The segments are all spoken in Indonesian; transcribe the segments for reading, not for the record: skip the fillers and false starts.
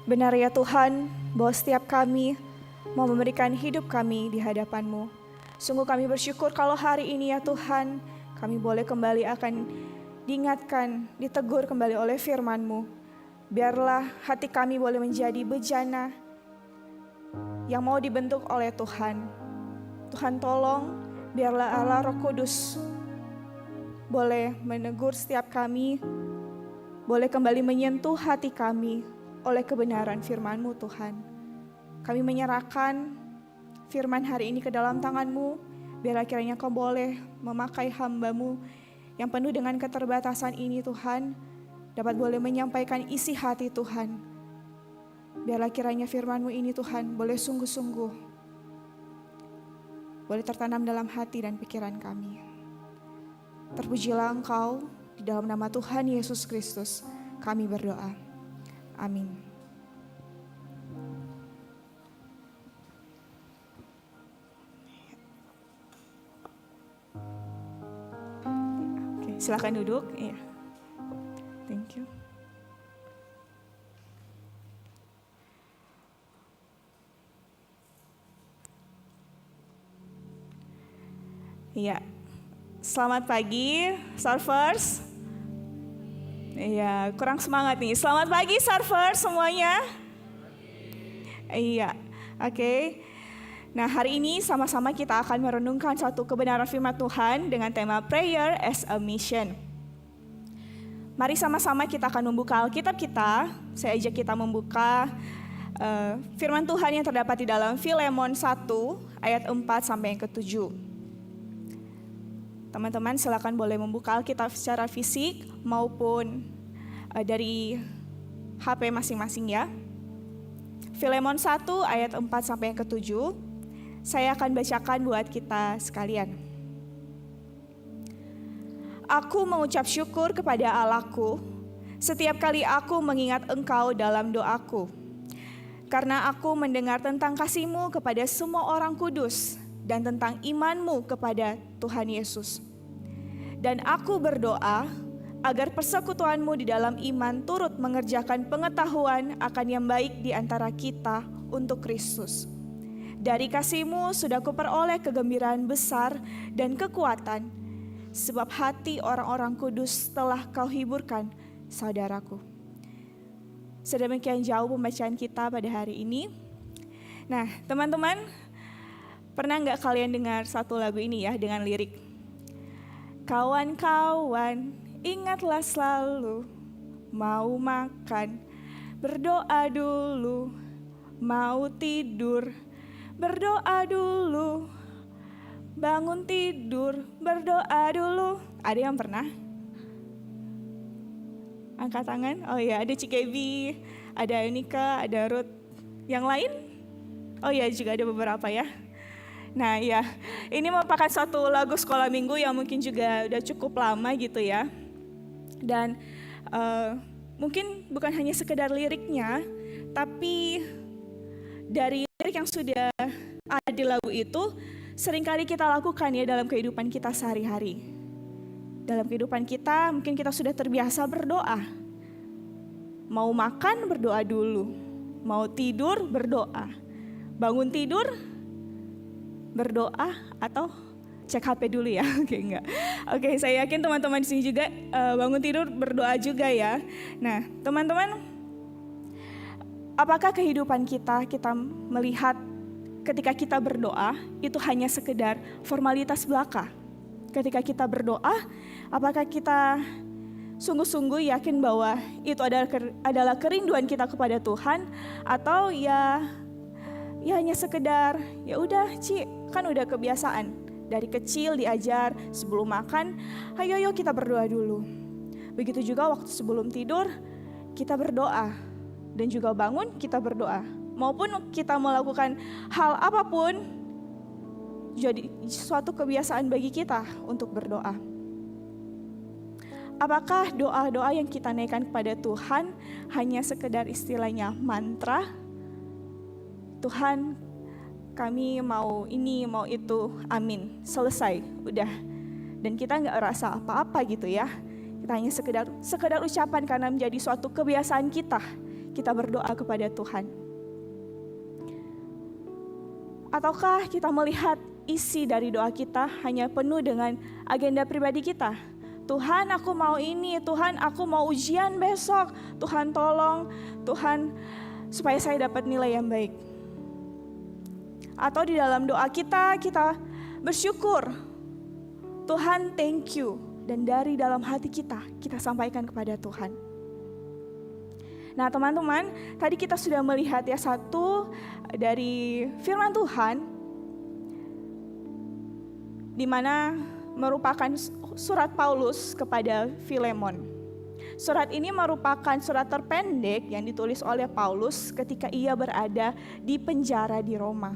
Benar ya Tuhan, bahwa setiap kami mau memberikan hidup kami di hadapan-Mu. Sungguh kami bersyukur kalau hari ini ya Tuhan, kami boleh kembali akan diingatkan, ditegur kembali oleh firman-Mu. Biarlah hati kami boleh menjadi bejana yang mau dibentuk oleh Tuhan. Tuhan tolong, biarlah Allah Roh Kudus boleh menegur setiap kami, boleh kembali menyentuh hati kami oleh kebenaran firman-Mu Tuhan. Kami menyerahkan firman hari ini ke dalam tangan-Mu, biarlah kiranya Kau boleh memakai hamba-Mu yang penuh dengan keterbatasan ini Tuhan, dapat boleh menyampaikan isi hati Tuhan. Biarlah kiranya firman-Mu ini Tuhan boleh sungguh-sungguh, boleh tertanam dalam hati dan pikiran kami. Terpujilah Engkau, di dalam nama Tuhan Yesus Kristus kami berdoa. Amin. Oke, silakan duduk. Iya. Thank you. Iya. Selamat pagi, Surfers. Iya, kurang semangat nih. Selamat pagi Surfers semuanya. Iya, oke. Nah, hari ini sama-sama kita akan merenungkan satu kebenaran firman Tuhan dengan tema Prayer as a Mission. Mari sama-sama kita akan membuka Alkitab kita. Saya ajak kita membuka firman Tuhan yang terdapat di dalam Filemon 1 ayat 4 sampai yang ke-7. Teman-teman silakan boleh membuka Alkitab secara fisik maupun dari HP masing-masing ya. Filemon 1 ayat 4 sampai yang ke-7. Saya akan bacakan buat kita sekalian. Aku mengucap syukur kepada Allahku setiap kali aku mengingat Engkau dalam doaku. Karena aku mendengar tentang kasih-Mu kepada semua orang kudus dan tentang iman-Mu kepada Tuhan Yesus. Dan aku berdoa agar persekutuan-Mu di dalam iman turut mengerjakan pengetahuan akan yang baik di antara kita untuk Kristus. Dari kasih-Mu sudah kuperoleh kegembiraan besar dan kekuatan, sebab hati orang-orang kudus telah Kau hiburkan, saudaraku. Sedemikian jauh pembacaan kita pada hari ini. Nah, teman-teman, pernah nggak kalian dengar satu lagu ini ya dengan lirik? Kawan-kawan, ingatlah selalu, mau makan, berdoa dulu, mau tidur, berdoa dulu, bangun tidur, berdoa dulu. Ada yang pernah? Angkat tangan. Oh ya, ada Cikebi, ada Unika, ada Ruth. Yang lain? Oh ya, juga ada beberapa ya. Nah ya, ini merupakan suatu lagu sekolah minggu yang mungkin juga udah cukup lama gitu ya. Dan mungkin bukan hanya sekedar liriknya, tapi dari lirik yang sudah ada di lagu itu, seringkali kita lakukan ya dalam kehidupan kita sehari-hari. Dalam kehidupan kita mungkin kita sudah terbiasa berdoa. Mau makan berdoa dulu, mau tidur berdoa, bangun tidur berdoa atau cek HP dulu ya. Oke, saya yakin teman-teman di sini juga bangun tidur berdoa juga ya. Nah, teman-teman, apakah kehidupan kita melihat ketika kita berdoa itu hanya sekedar formalitas belaka? Ketika kita berdoa, apakah kita sungguh-sungguh yakin bahwa itu adalah kerinduan kita kepada Tuhan, atau ya hanya sekedar ya udah kan udah kebiasaan dari kecil diajar sebelum makan, ayo kita berdoa dulu. Begitu juga waktu sebelum tidur kita berdoa, dan juga bangun kita berdoa. Maupun kita melakukan hal apapun, jadi suatu kebiasaan bagi kita untuk berdoa. Apakah doa-doa yang kita naikkan kepada Tuhan hanya sekedar istilahnya mantra? Tuhan, kami mau ini, mau itu, amin, selesai, udah. Dan kita gak rasa apa-apa gitu ya. Kita hanya sekedar ucapan karena menjadi suatu kebiasaan kita kita berdoa kepada Tuhan? Ataukah kita melihat isi dari doa kita hanya penuh dengan agenda pribadi kita? Tuhan, aku mau ini, Tuhan, aku mau ujian besok, Tuhan tolong, Tuhan supaya saya dapat nilai yang baik. Atau di dalam doa kita bersyukur, Tuhan thank you, dan dari dalam hati kita sampaikan kepada Tuhan. Nah teman-teman, tadi kita sudah melihat ya satu dari firman Tuhan, di mana merupakan surat Paulus kepada Filemon. Surat ini merupakan surat terpendek yang ditulis oleh Paulus ketika ia berada di penjara di Roma.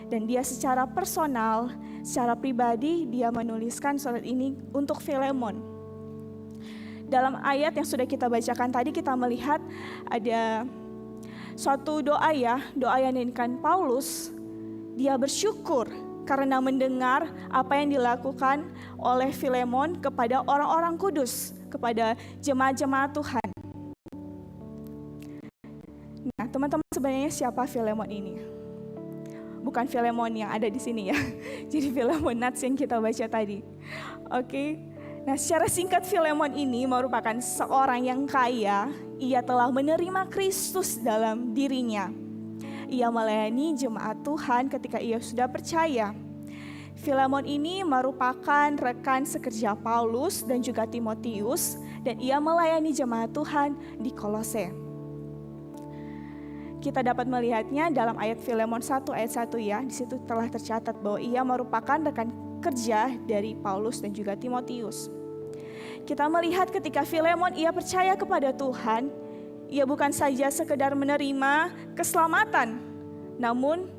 Dan dia secara personal, secara pribadi, dia menuliskan surat ini untuk Filemon. Dalam ayat yang sudah kita bacakan tadi, kita melihat ada suatu doa yang dinyanyikan Paulus. Dia bersyukur karena mendengar apa yang dilakukan oleh Filemon kepada orang-orang kudus, kepada jemaat-jemaat Tuhan. Nah, teman-teman, sebenarnya siapa Filemon ini? Bukan Filemon yang ada di sini ya. Jadi Filemon Nats yang kita baca tadi. Oke. Nah, secara singkat Filemon ini merupakan seorang yang kaya. Ia telah menerima Kristus dalam dirinya. Ia melayani jemaat Tuhan ketika ia sudah percaya. Filemon ini merupakan rekan sekerja Paulus dan juga Timotius, dan ia melayani jemaat Tuhan di Kolose. Kita dapat melihatnya dalam ayat Filemon 1 ayat 1 ya. Di situ telah tercatat bahwa ia merupakan rekan kerja dari Paulus dan juga Timotius. Kita melihat ketika Filemon ia percaya kepada Tuhan, ia bukan saja sekedar menerima keselamatan, namun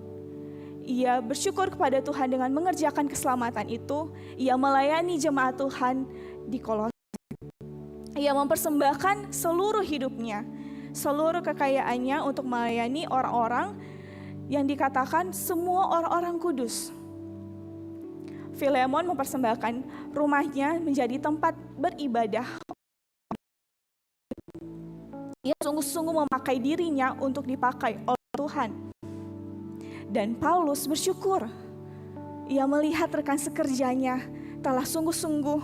ia bersyukur kepada Tuhan dengan mengerjakan keselamatan itu. Ia melayani jemaat Tuhan di Kolose. Ia mempersembahkan seluruh hidupnya, seluruh kekayaannya untuk melayani orang-orang yang dikatakan semua orang-orang kudus. Filemon mempersembahkan rumahnya menjadi tempat beribadah. Ia sungguh-sungguh memakai dirinya untuk dipakai oleh Tuhan. Dan Paulus bersyukur. Ia melihat rekan sekerjanya telah sungguh-sungguh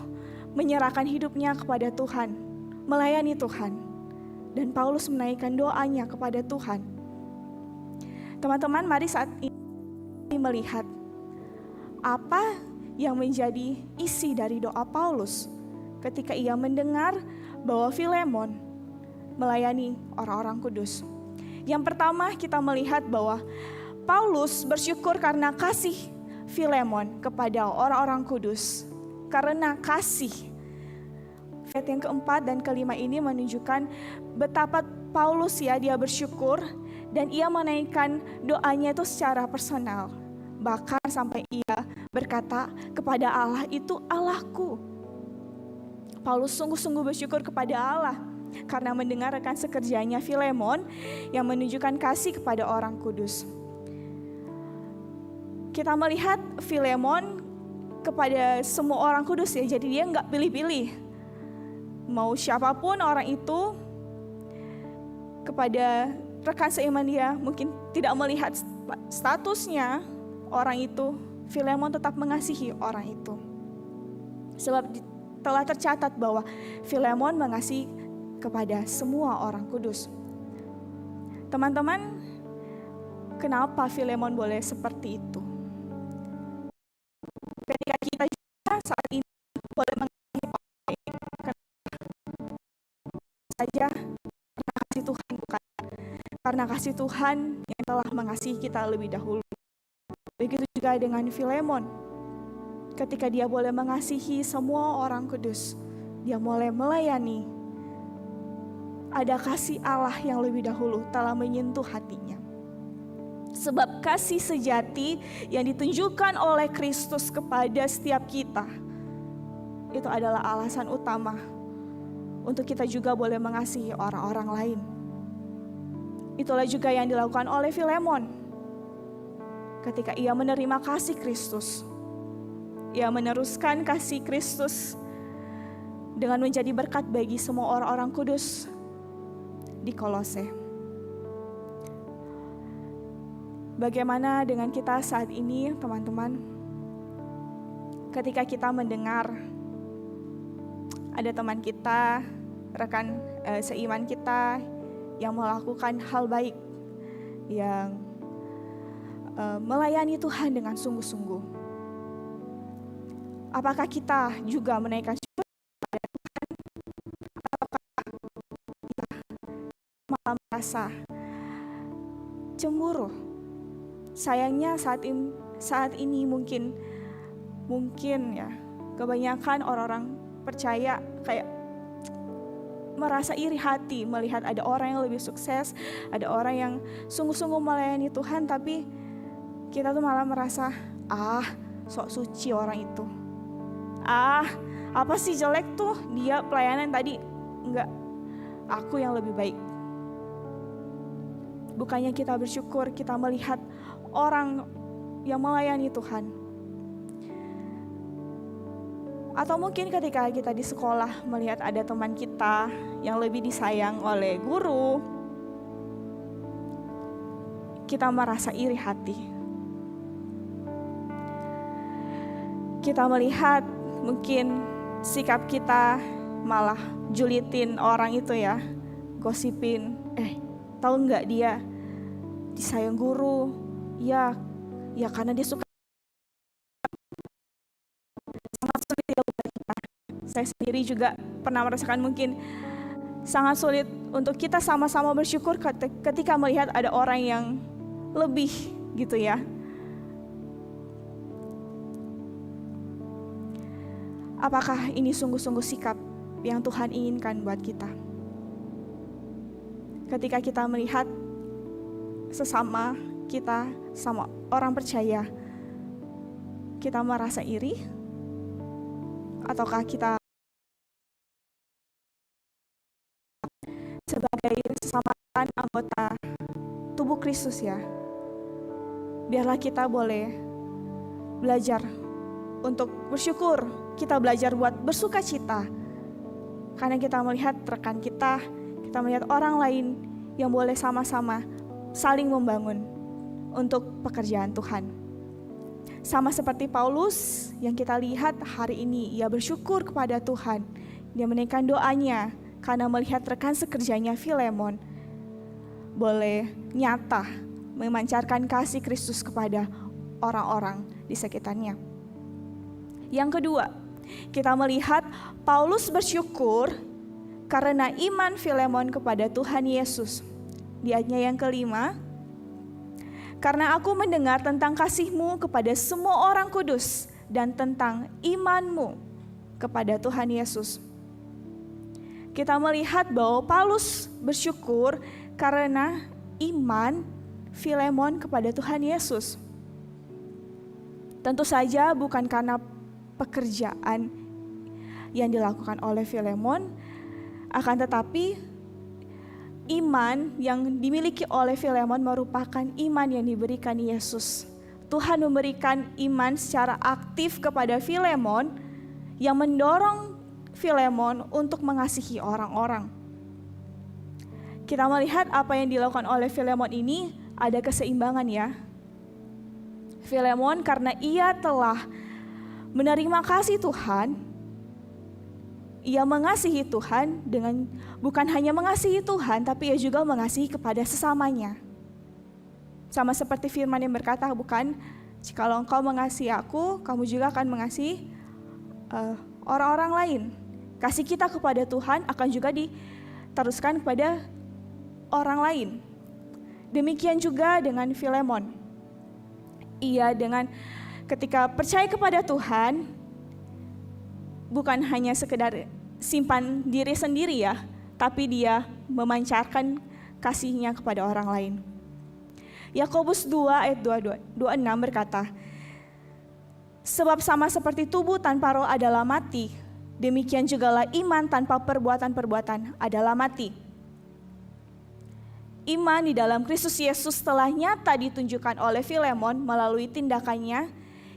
menyerahkan hidupnya kepada Tuhan, melayani Tuhan. Dan Paulus menaikkan doanya kepada Tuhan. Teman-teman, mari saat ini melihat apa yang menjadi isi dari doa Paulus ketika ia mendengar bahwa Filemon melayani orang-orang kudus. Yang pertama, kita melihat bahwa Paulus bersyukur karena kasih Filemon kepada orang-orang kudus. Karena kasih. Ayat yang keempat dan kelima ini menunjukkan betapa Paulus dia bersyukur dan ia menaikkan doanya itu secara personal. Bahkan sampai ia berkata kepada Allah, itu Allahku. Paulus sungguh-sungguh bersyukur kepada Allah karena mendengar rekan sekerjanya Filemon yang menunjukkan kasih kepada orang kudus. Kita melihat Filemon kepada semua orang kudus ya, jadi dia nggak pilih-pilih. Mau siapapun orang itu, kepada rekan seiman dia mungkin tidak melihat statusnya orang itu, Filemon tetap mengasihi orang itu. Sebab telah tercatat bahwa Filemon mengasihi kepada semua orang kudus. Teman-teman, kenapa Filemon boleh seperti itu? Ketika kita juga saat ini boleh mengasihi orang lain, saja karena kasih Tuhan, bukan karena kasih Tuhan yang telah mengasihi kita lebih dahulu. Begitu juga dengan Filemon. Ketika dia boleh mengasihi semua orang kudus, dia mulai melayani. Ada kasih Allah yang lebih dahulu telah menyentuh hatinya. Sebab kasih sejati yang ditunjukkan oleh Kristus kepada setiap kita, itu adalah alasan utama untuk kita juga boleh mengasihi orang-orang lain. Itulah juga yang dilakukan oleh Filemon. Ketika ia menerima kasih Kristus, ia meneruskan kasih Kristus dengan menjadi berkat bagi semua orang-orang kudus di Kolose. Bagaimana dengan kita saat ini, teman-teman? Ketika kita mendengar ada teman kita, rekan seiman kita yang melakukan hal baik, yang melayani Tuhan dengan sungguh-sungguh. Apakah kita juga menaikkan syukur kepada Tuhan? Apakah kita malah merasa cemburu? Sayangnya saat ini mungkin ya kebanyakan orang-orang percaya kayak merasa iri hati melihat ada orang yang lebih sukses, ada orang yang sungguh-sungguh melayani Tuhan, tapi kita tuh malah merasa, sok suci orang itu. Apa sih jelek tuh dia pelayanan tadi, enggak, aku yang lebih baik. Bukannya kita bersyukur kita melihat orang yang melayani Tuhan. Atau mungkin ketika kita di sekolah melihat ada teman kita yang lebih disayang oleh guru, kita merasa iri hati. Kita melihat mungkin sikap kita malah julitin orang itu ya, gosipin, tahu nggak dia disayang guru? Ya karena dia suka. Sangat sulit ya buat kita. Saya sendiri juga pernah merasakan mungkin sangat sulit untuk kita sama-sama bersyukur ketika melihat ada orang yang lebih gitu ya. Apakah ini sungguh-sungguh sikap yang Tuhan inginkan buat kita? Ketika kita melihat sesama kita sama orang percaya, kita merasa iri? Ataukah kita sebagai sesama anggota tubuh Kristus ya, biarlah kita boleh belajar untuk bersyukur, kita belajar buat bersuka cita, karena kita melihat rekan kita melihat orang lain yang boleh sama-sama saling membangun untuk pekerjaan Tuhan. Sama seperti Paulus yang kita lihat hari ini, ia bersyukur kepada Tuhan, dia menaikkan doanya karena melihat rekan sekerjanya Filemon boleh nyata memancarkan kasih Kristus kepada orang-orang di sekitarnya. Yang kedua, kita melihat Paulus bersyukur karena iman Filemon kepada Tuhan Yesus. Di ayatnya yang kelima, karena aku mendengar tentang kasih-Mu kepada semua orang kudus dan tentang iman-Mu kepada Tuhan Yesus. Kita melihat bahwa Paulus bersyukur karena iman Filemon kepada Tuhan Yesus. Tentu saja bukan karena pekerjaan yang dilakukan oleh Filemon, akan tetapi iman yang dimiliki oleh Filemon merupakan iman yang diberikan Yesus. Tuhan memberikan iman secara aktif kepada Filemon yang mendorong Filemon untuk mengasihi orang-orang. Kita melihat apa yang dilakukan oleh Filemon ini ada keseimbangan ya. Filemon karena ia telah menerima kasih Tuhan, ia mengasihi Tuhan dengan bukan hanya mengasihi Tuhan, tapi ia juga mengasihi kepada sesamanya. Sama seperti firman yang berkata, bukan, jikalau engkau mengasihi aku, kamu juga akan mengasihi orang-orang lain. Kasih kita kepada Tuhan akan juga diteruskan kepada orang lain. Demikian juga dengan Filemon. Ia dengan ketika percaya kepada Tuhan, bukan hanya sekedar simpan diri sendiri ya, tapi dia memancarkan kasihnya kepada orang lain. Yakobus 2 ayat 26 berkata, sebab sama seperti tubuh tanpa roh adalah mati, demikian jugalah iman tanpa perbuatan-perbuatan adalah mati. Iman di dalam Kristus Yesus telah nyata ditunjukkan oleh Filemon melalui tindakannya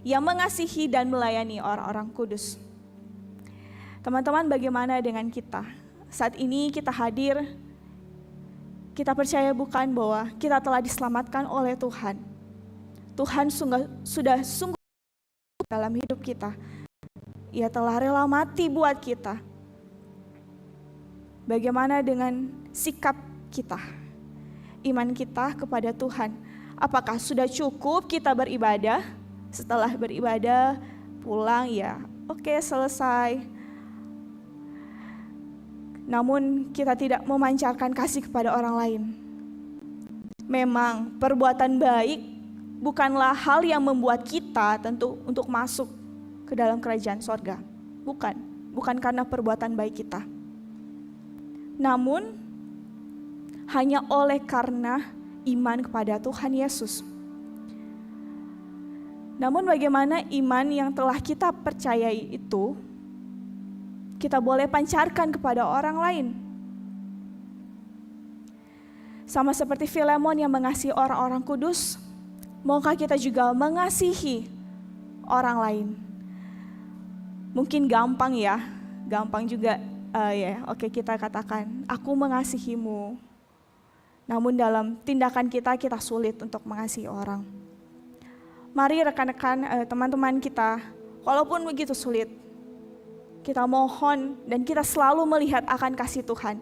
yang mengasihi dan melayani orang-orang kudus. Teman-teman, bagaimana dengan kita? Saat ini kita hadir, kita percaya bukan bahwa kita telah diselamatkan oleh Tuhan. Tuhan sudah sungguh dalam hidup kita. Ia telah rela mati buat kita. Bagaimana dengan sikap kita? Iman kita kepada Tuhan. Apakah sudah cukup kita beribadah? Setelah beribadah, pulang ya, oke, selesai. Namun kita tidak memancarkan kasih kepada orang lain. Memang perbuatan baik bukanlah hal yang membuat kita tentu untuk masuk ke dalam kerajaan sorga. Bukan karena perbuatan baik kita. Namun hanya oleh karena iman kepada Tuhan Yesus. Namun bagaimana iman yang telah kita percayai itu kita boleh pancarkan kepada orang lain? Sama seperti Filemon yang mengasihi orang-orang kudus, maukah kita juga mengasihi orang lain? Mungkin gampang ya, gampang juga oke, kita katakan, aku mengasihimu. Namun dalam tindakan kita sulit untuk mengasihi orang. Mari rekan-rekan, teman-teman kita, walaupun begitu sulit, kita mohon dan kita selalu melihat akan kasih Tuhan,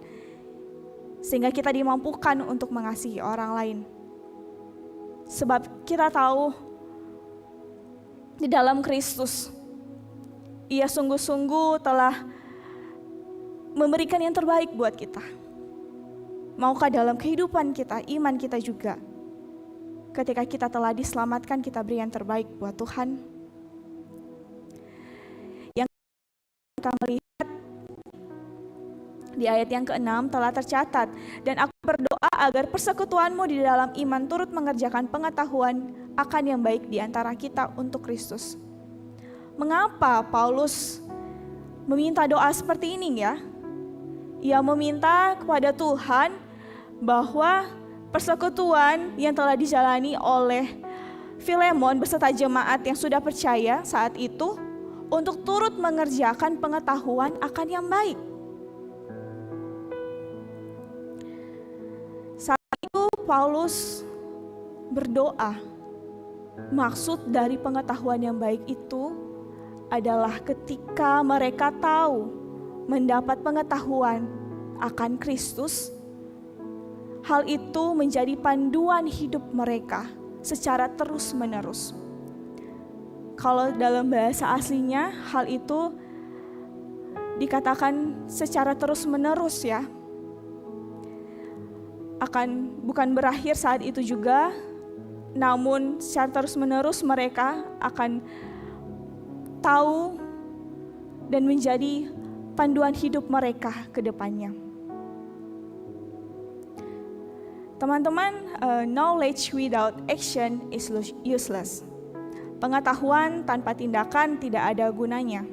sehingga kita dimampukan untuk mengasihi orang lain. Sebab kita tahu di dalam Kristus, Ia sungguh-sungguh telah memberikan yang terbaik buat kita. Maukah dalam kehidupan kita, iman kita juga, ketika kita telah diselamatkan, kita beri yang terbaik buat Tuhan? Yang kita melihat di ayat yang ke-6 telah tercatat, dan aku berdoa agar persekutuanmu di dalam iman turut mengerjakan pengetahuan akan yang baik di antara kita untuk Kristus. Mengapa Paulus meminta doa seperti ini ya? Ia meminta kepada Tuhan bahwa persekutuan yang telah dijalani oleh Filemon beserta jemaat yang sudah percaya saat itu untuk turut mengerjakan pengetahuan akan yang baik. Saat itu Paulus berdoa. Maksud dari pengetahuan yang baik itu adalah ketika mereka tahu mendapat pengetahuan akan Kristus, hal itu menjadi panduan hidup mereka secara terus-menerus. Kalau dalam bahasa aslinya, hal itu dikatakan secara terus-menerus ya. Bukan berakhir saat itu juga, namun secara terus-menerus mereka akan tahu dan menjadi panduan hidup mereka ke depannya. Teman-teman, knowledge without action is useless. Pengetahuan tanpa tindakan tidak ada gunanya.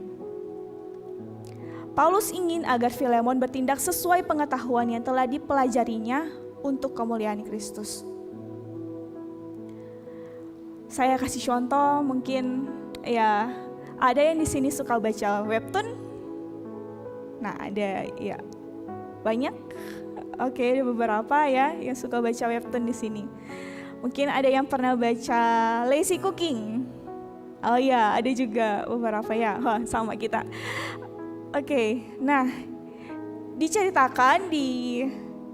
Paulus ingin agar Filemon bertindak sesuai pengetahuan yang telah dipelajarinya untuk kemuliaan Kristus. Saya kasih contoh, mungkin ya ada yang di sini suka baca webtoon. Nah, ada ya banyak. Oke, ada beberapa ya yang suka baca webtoon di sini. Mungkin ada yang pernah baca Lazy Cooking. Oh ya, ada juga beberapa ya. Wah, sama kita. Oke, nah diceritakan di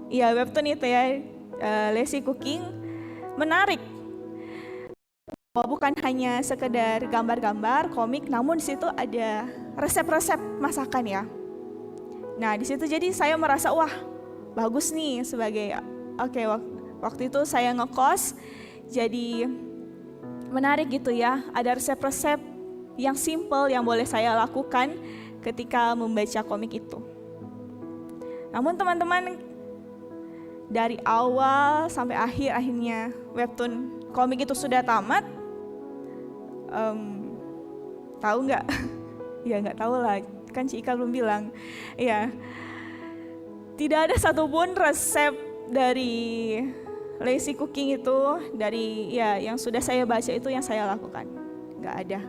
webtoon itu ya, Lazy Cooking menarik. Bukan hanya sekedar gambar-gambar komik, namun di situ ada resep-resep masakan ya. Nah, di situ jadi saya merasa wah, bagus nih sebagai waktu itu saya ngekos, jadi menarik gitu ya. Ada resep-resep yang simple yang boleh saya lakukan ketika membaca komik itu. Namun teman-teman, dari awal sampai akhirnya webtoon komik itu sudah tamat, tahu nggak? Ya nggak tahu lah, kan Cika belum bilang. Ya, tidak ada satupun resep dari Lazy Cooking itu dari yang sudah saya baca itu yang saya lakukan, nggak ada.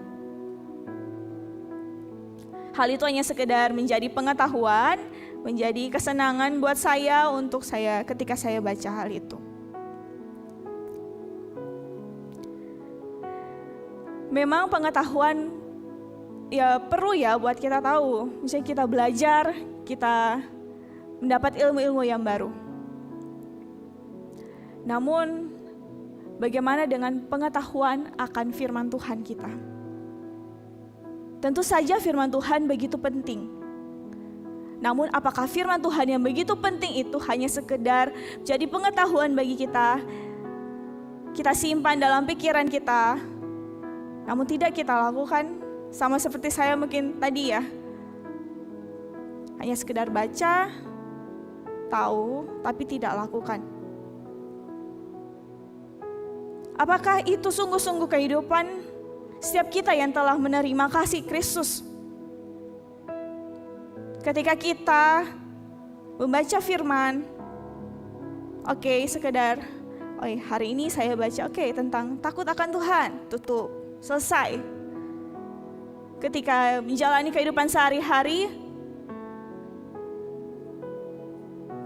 Hal itu hanya sekedar menjadi pengetahuan, menjadi kesenangan buat saya ketika saya baca hal itu. Memang pengetahuan ya perlu ya buat kita tahu. Misalnya kita belajar, kita mendapat ilmu-ilmu yang baru. Namun bagaimana dengan pengetahuan akan firman Tuhan kita? Tentu saja firman Tuhan begitu penting. Namun apakah firman Tuhan yang begitu penting itu hanya sekedar jadi pengetahuan bagi kita? Kita simpan dalam pikiran kita, namun tidak kita lakukan. Sama seperti saya mungkin tadi ya, hanya sekedar baca, tahu, tapi tidak lakukan. Apakah itu sungguh-sungguh kehidupan setiap kita yang telah menerima kasih Kristus? Ketika kita membaca firman, oke, sekedar, hari ini saya baca tentang takut akan Tuhan, tutup, selesai. Ketika menjalani kehidupan sehari-hari,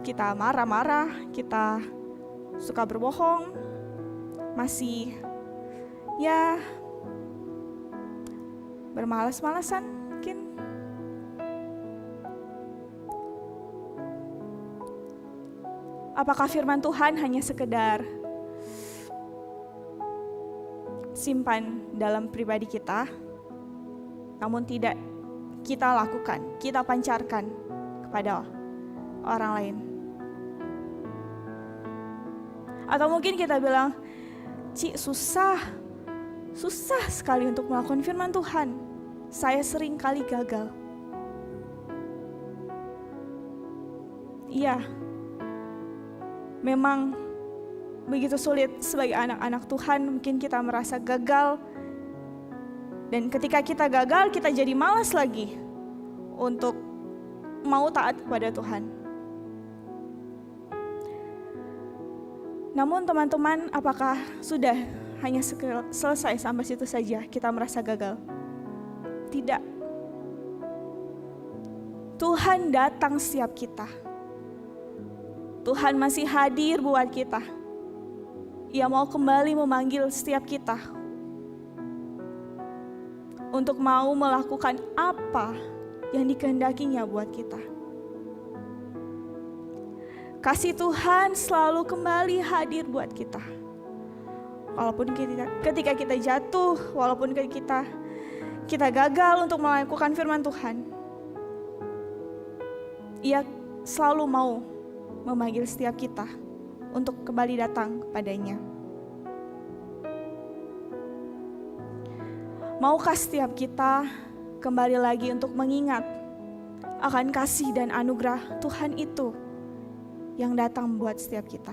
kita marah-marah, kita suka berbohong, masih ya bermalas-malasan mungkin. Apakah firman Tuhan hanya sekedar simpan dalam pribadi kita, namun tidak kita lakukan, kita pancarkan kepada orang lain? Atau mungkin kita bilang, susah sekali untuk melakukan firman Tuhan. Saya sering kali gagal. Iya, memang begitu sulit sebagai anak-anak Tuhan, mungkin kita merasa gagal. Dan ketika kita gagal, kita jadi malas lagi untuk mau taat kepada Tuhan. Namun teman-teman, apakah sudah hanya selesai sampai situ saja kita merasa gagal? Tidak. Tuhan datang setiap kita. Tuhan masih hadir buat kita. Ia mau kembali memanggil setiap kita untuk mau melakukan apa yang dikehendakinya buat kita. Kasih Tuhan selalu kembali hadir buat kita. Walaupun ketika kita jatuh, walaupun kita gagal untuk melakukan firman Tuhan, Ia selalu mau memanggil setiap kita untuk kembali datang kepadanya. Maukah setiap kita kembali lagi untuk mengingat akan kasih dan anugerah Tuhan itu yang datang buat setiap kita?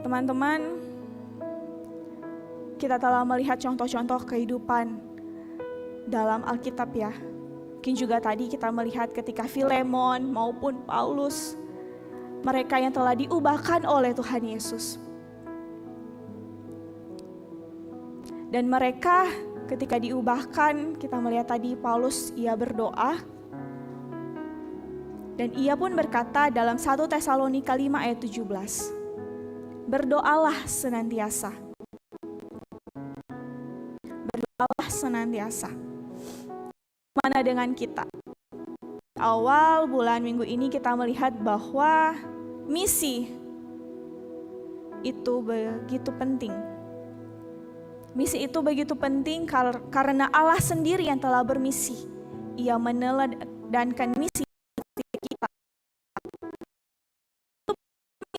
Teman-teman, kita telah melihat contoh-contoh kehidupan dalam Alkitab ya. Mungkin juga tadi kita melihat ketika Filemon maupun Paulus, mereka yang telah diubahkan oleh Tuhan Yesus. Dan mereka ketika diubahkan, kita melihat tadi Paulus ia berdoa. Dan ia pun berkata dalam 1 Tesalonika 5 ayat 17. Berdoalah senantiasa. Berdoalah senantiasa. Mana dengan kita? Awal bulan minggu ini kita melihat bahwa misi itu begitu penting. Misi itu begitu penting karena Allah sendiri yang telah bermisi. Ia meneladankan misi kita.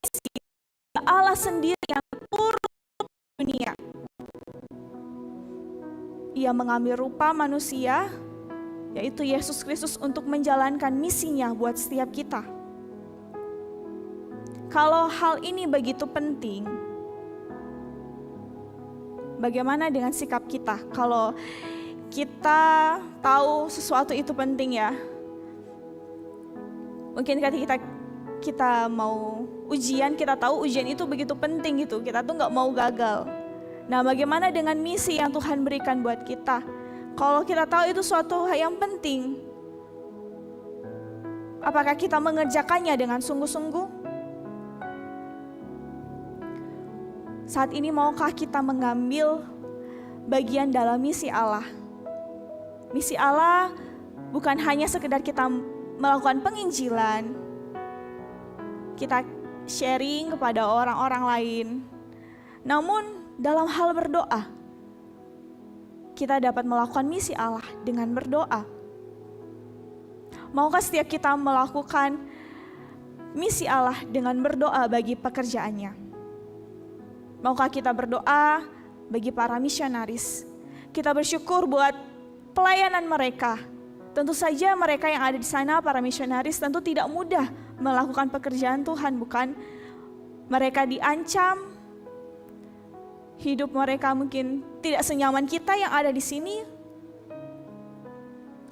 Misi Allah sendiri yang turun ke dunia. Ia mengambil rupa manusia, yaitu Yesus Kristus, untuk menjalankan misinya buat setiap kita. Kalau hal ini begitu penting, bagaimana dengan sikap kita? Kalau kita tahu sesuatu itu penting ya, mungkin ketika kita mau ujian, kita tahu ujian itu begitu penting gitu, kita tuh gak mau gagal. Nah, bagaimana dengan misi yang Tuhan berikan buat kita? Kalau kita tahu itu suatu hal yang penting, apakah kita mengerjakannya dengan sungguh-sungguh? Saat ini maukah kita mengambil bagian dalam misi Allah? Misi Allah bukan hanya sekedar kita melakukan penginjilan, kita sharing kepada orang-orang lain. Namun dalam hal berdoa, kita dapat melakukan misi Allah dengan berdoa. Maukah setiap kita melakukan misi Allah dengan berdoa bagi pekerjaannya? Maukah kita berdoa bagi para misionaris? Kita bersyukur buat pelayanan mereka. Tentu saja mereka yang ada di sana, para misionaris, tentu tidak mudah melakukan pekerjaan Tuhan, bukan? Mereka diancam, hidup mereka mungkin tidak senyaman kita yang ada di sini.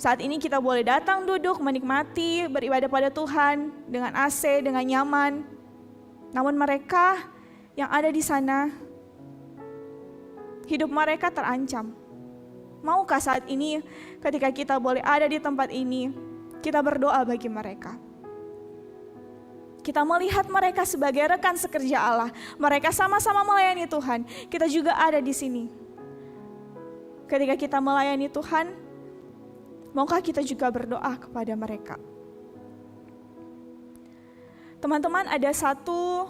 Saat ini kita boleh datang duduk, menikmati, beribadah pada Tuhan dengan AC, dengan nyaman. Namun mereka yang ada di sana, hidup mereka terancam. Maukah saat ini ketika kita boleh ada di tempat ini, kita berdoa bagi mereka? Kita melihat mereka sebagai rekan sekerja Allah. Mereka sama-sama melayani Tuhan. Kita juga ada di sini. Ketika kita melayani Tuhan, maukah kita juga berdoa kepada mereka? Teman-teman, ada satu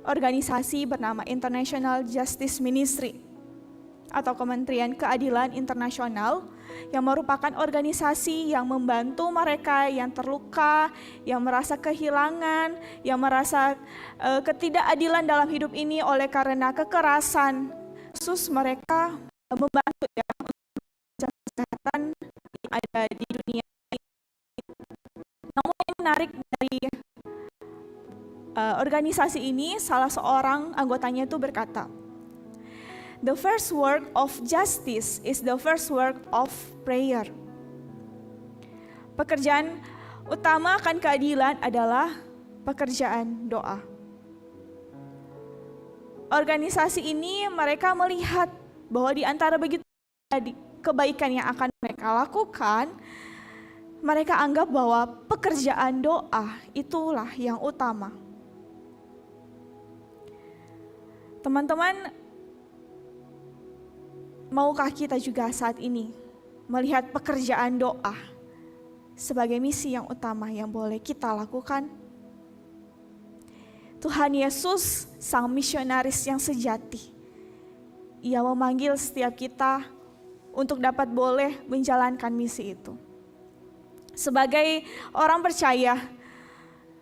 organisasi bernama International Justice Ministry atau Kementerian Keadilan Internasional, yang merupakan organisasi yang membantu mereka yang terluka, yang merasa kehilangan, yang merasa ketidakadilan dalam hidup ini oleh karena kekerasan. Khusus mereka membantu ya untuk kesehatan yang ada di dunia. Namun yang menarik dari organisasi ini, salah seorang anggotanya itu berkata, "The first work of justice is the first work of prayer." Pekerjaan utama akan keadilan adalah pekerjaan doa. Organisasi ini mereka melihat bahwa di antara begitu kebaikan yang akan mereka lakukan, mereka anggap bahwa pekerjaan doa itulah yang utama. Teman-teman, maukah kita juga saat ini melihat pekerjaan doa sebagai misi yang utama yang boleh kita lakukan? Tuhan Yesus, sang misionaris yang sejati, Ia memanggil setiap kita untuk dapat boleh menjalankan misi itu. Sebagai orang percaya,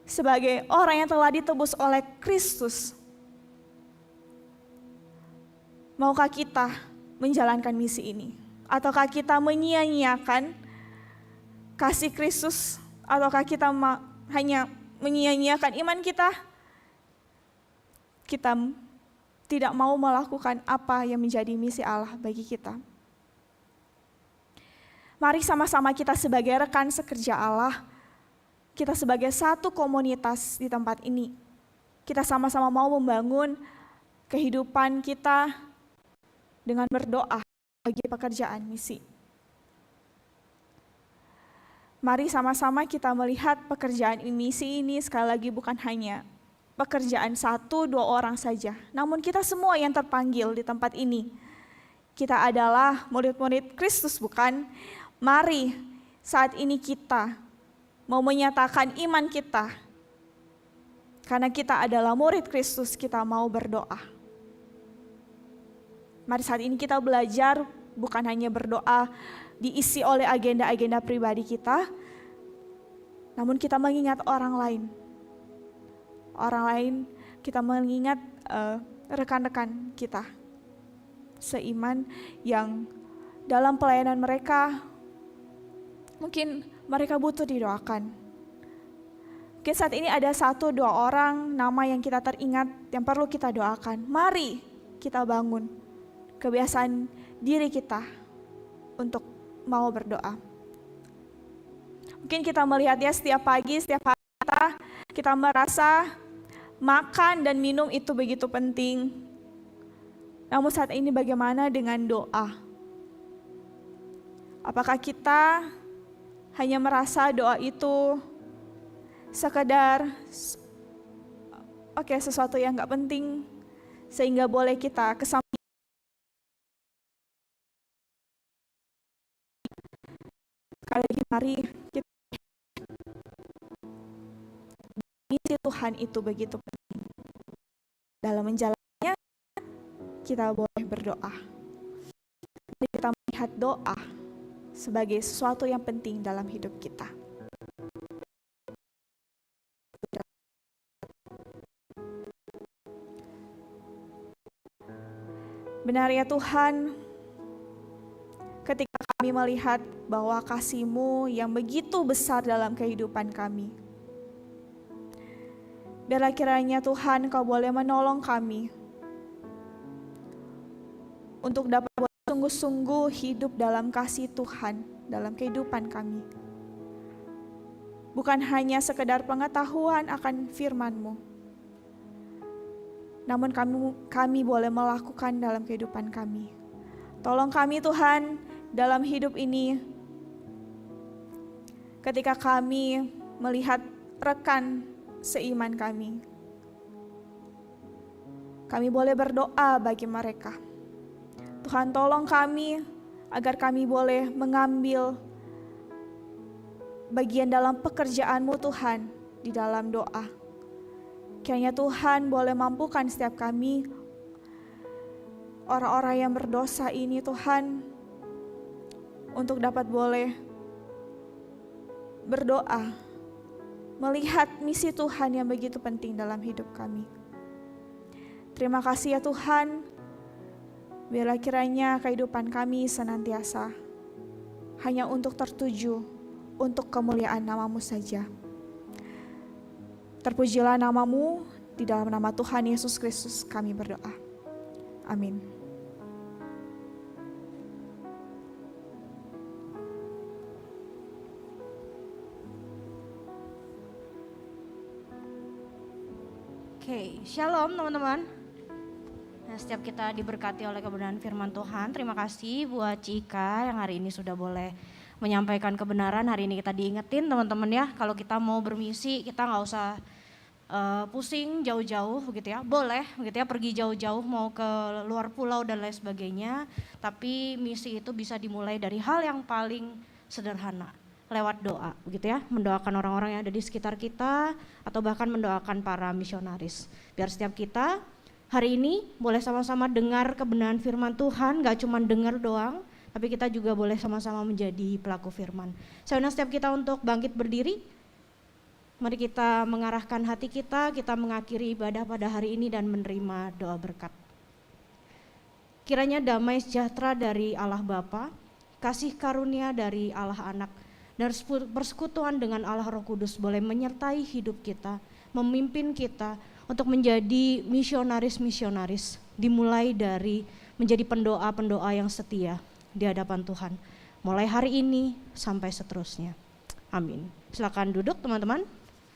sebagai orang yang telah ditebus oleh Kristus, maukah kita menjalankan misi ini? Ataukah kita menyia-nyiakan kasih Kristus? Ataukah kita hanya menyia-nyiakan iman kita? Kita tidak mau melakukan apa yang menjadi misi Allah bagi kita. Mari sama-sama kita sebagai rekan sekerja Allah, kita sebagai satu komunitas di tempat ini, kita sama-sama mau membangun kehidupan kita dengan berdoa bagi pekerjaan misi. Mari sama-sama kita melihat pekerjaan misi ini sekali lagi bukan hanya pekerjaan 1-2 orang saja, namun kita semua yang terpanggil di tempat ini. Kita adalah murid-murid Kristus, bukan? Mari saat ini kita mau menyatakan iman kita. Karena kita adalah murid Kristus, kita mau berdoa. Mari saat ini kita belajar bukan hanya berdoa diisi oleh agenda-agenda pribadi kita, namun kita mengingat orang lain. Orang lain, kita mengingat rekan-rekan kita seiman yang dalam pelayanan mereka, mungkin mereka butuh didoakan. Mungkin saat ini ada 1-2 orang nama yang kita teringat yang perlu kita doakan. Mari kita bangun kebiasaan diri kita untuk mau berdoa. Mungkin kita melihat ya setiap pagi, setiap hari kita merasa makan dan minum itu begitu penting. Namun saat ini bagaimana dengan doa? Apakah kita hanya merasa doa itu sekedar sesuatu yang gak penting, sehingga boleh kita kesampaian. Sekali lagi mari kita, misi Tuhan itu begitu penting. Dalam menjalannya kita boleh berdoa. Mari kita melihat doa sebagai sesuatu yang penting dalam hidup kita. Benar ya Tuhan, ketika kami melihat bahwa kasih-Mu yang begitu besar dalam kehidupan kami. Biarlah kiranya Tuhan Kau boleh menolong kami untuk dapat sungguh-sungguh hidup dalam kasih Tuhan dalam kehidupan kami. Bukan hanya sekedar pengetahuan akan firman-Mu, namun kami boleh melakukan dalam kehidupan kami. Tolong kami Tuhan dalam hidup ini, ketika kami melihat rekan seiman kami boleh berdoa bagi mereka. Tuhan tolong kami agar kami boleh mengambil bagian dalam pekerjaan-Mu Tuhan di dalam doa. Kiranya Tuhan boleh mampukan setiap kami, orang-orang yang berdosa ini Tuhan, untuk dapat boleh berdoa, melihat misi Tuhan yang begitu penting dalam hidup kami. Terima kasih ya Tuhan, biarlah kiranya kehidupan kami senantiasa hanya untuk tertuju untuk kemuliaan nama-Mu saja. Terpujilah nama-Mu, di dalam nama Tuhan Yesus Kristus kami berdoa. Amin. Oke, shalom teman-teman. Nah, setiap kita diberkati oleh kebenaran firman Tuhan. Terima kasih buat Cika yang hari ini sudah boleh menyampaikan kebenaran. Hari ini kita diingetin teman-teman ya, kalau kita mau bermisi kita nggak usah pusing jauh-jauh begitu ya. Boleh begitu ya, pergi jauh-jauh mau ke luar pulau dan lain sebagainya. Tapi misi itu bisa dimulai dari hal yang paling sederhana, lewat doa begitu ya. Mendoakan orang-orang yang ada di sekitar kita atau bahkan mendoakan para misionaris. Biar setiap kita hari ini boleh sama-sama dengar kebenaran firman Tuhan, gak cuma dengar doang, tapi kita juga boleh sama-sama menjadi pelaku firman. Saya undang setiap kita untuk bangkit berdiri. Mari kita mengarahkan hati kita mengakhiri ibadah pada hari ini dan menerima doa berkat. Kiranya damai sejahtera dari Allah Bapa, kasih karunia dari Allah Anak, dan persekutuan dengan Allah Roh Kudus boleh menyertai hidup kita, memimpin kita untuk menjadi misionaris-misionaris, dimulai dari menjadi pendoa-pendoa yang setia di hadapan Tuhan, mulai hari ini sampai seterusnya. Amin. Silakan duduk teman-teman.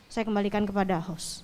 Saya kembalikan kepada host.